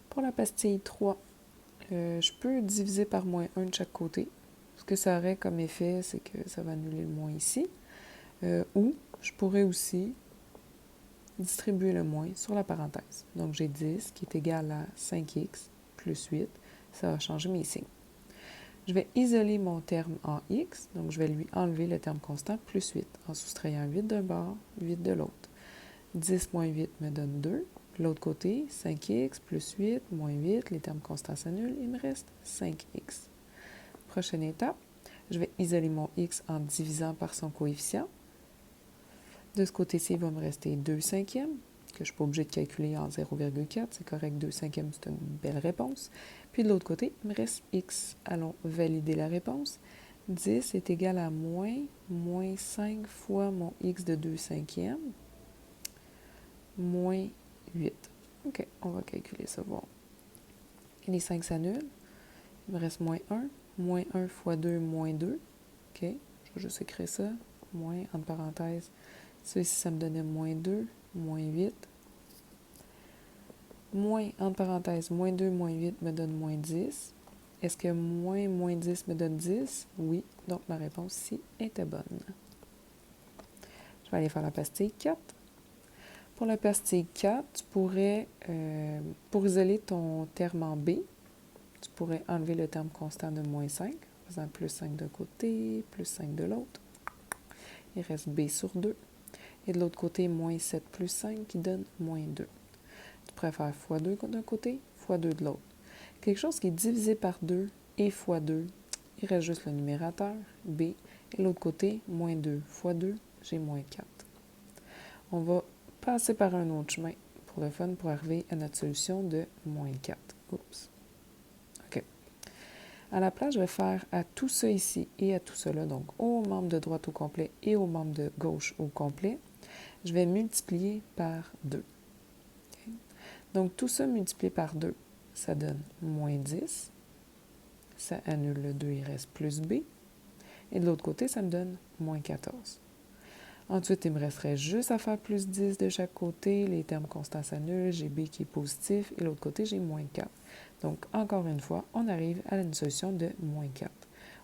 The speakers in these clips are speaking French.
Pour la pastille 3, je peux diviser par moins 1 de chaque côté. Ce que ça aurait comme effet, c'est que ça va annuler le moins ici. Ou je pourrais aussi distribuer le moins sur la parenthèse. Donc, j'ai 10 qui est égal à 5x plus 8. Ça va changer mes signes. Je vais isoler mon terme en x, donc je vais lui enlever le terme constant plus 8 en soustrayant 8 d'un bord, 8 de l'autre. 10 moins 8 me donne 2. L'autre côté, 5x plus 8 moins 8, les termes constants s'annulent, il me reste 5x. Prochaine étape, je vais isoler mon x en divisant par son coefficient. De ce côté-ci, il va me rester 2 cinquièmes, que je ne suis pas obligée de calculer en 0,4. C'est correct, 2 cinquièmes, c'est une belle réponse. Puis de l'autre côté, il me reste x. Allons valider la réponse. 10 est égal à moins 5 fois mon x de 2 cinquièmes, moins 8. OK, on va calculer ça, voir. Et les 5 s'annulent. Il me reste moins 1. Moins 1 fois 2, moins 2. OK, je vais juste écrire ça. Moins, entre parenthèses. Ça ici, ça me donnait moins 2, moins 8. Moins, entre parenthèses, moins 2, moins 8 me donne moins 10. Est-ce que moins 10 me donne 10? Oui, donc ma réponse ici était bonne. Je vais aller faire la pastille 4. Pour la pastille 4, tu pourrais, pour isoler ton terme en B, tu pourrais enlever le terme constant de moins 5, en faisant plus 5 d'un côté, plus 5 de l'autre. Il reste B sur 2. Et de l'autre côté, moins 7 plus 5 qui donne moins 2. Tu pourrais faire fois 2 d'un côté, fois 2 de l'autre. Quelque chose qui est divisé par 2 et fois 2, il reste juste le numérateur, B. Et de l'autre côté, moins 2 fois 2, j'ai moins 4. On va passer par un autre chemin pour le fun pour arriver à notre solution de moins 4. Oups. OK. À la place, je vais faire à tout ça ici et à tout cela, donc au membre de droite au complet et au membre de gauche au complet, je vais multiplier par 2. Okay. Donc, tout ça multiplié par 2, ça donne moins 10. Ça annule le 2, il reste plus B. Et de l'autre côté, ça me donne moins 14. Ensuite, il me resterait juste à faire plus 10 de chaque côté. Les termes constants s'annulent. J'ai B qui est positif. Et de l'autre côté, j'ai moins 4. Donc, encore une fois, on arrive à une solution de moins 4.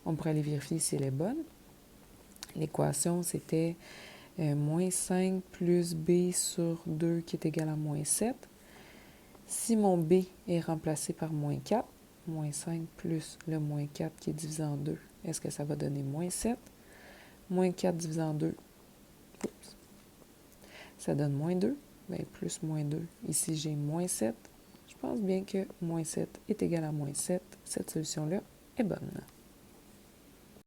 On pourrait aller vérifier si elle est bonne. L'équation, c'était moins 5 plus B sur 2 qui est égal à moins 7. Si mon B est remplacé par moins 4, moins 5 plus le moins 4 qui est divisé en 2, est-ce que ça va donner moins 7? Moins 4 divisé en 2, oups, ça donne moins 2. Bien, plus moins 2. Ici, j'ai moins 7. Je pense bien que moins 7 est égal à moins 7. Cette solution-là est bonne.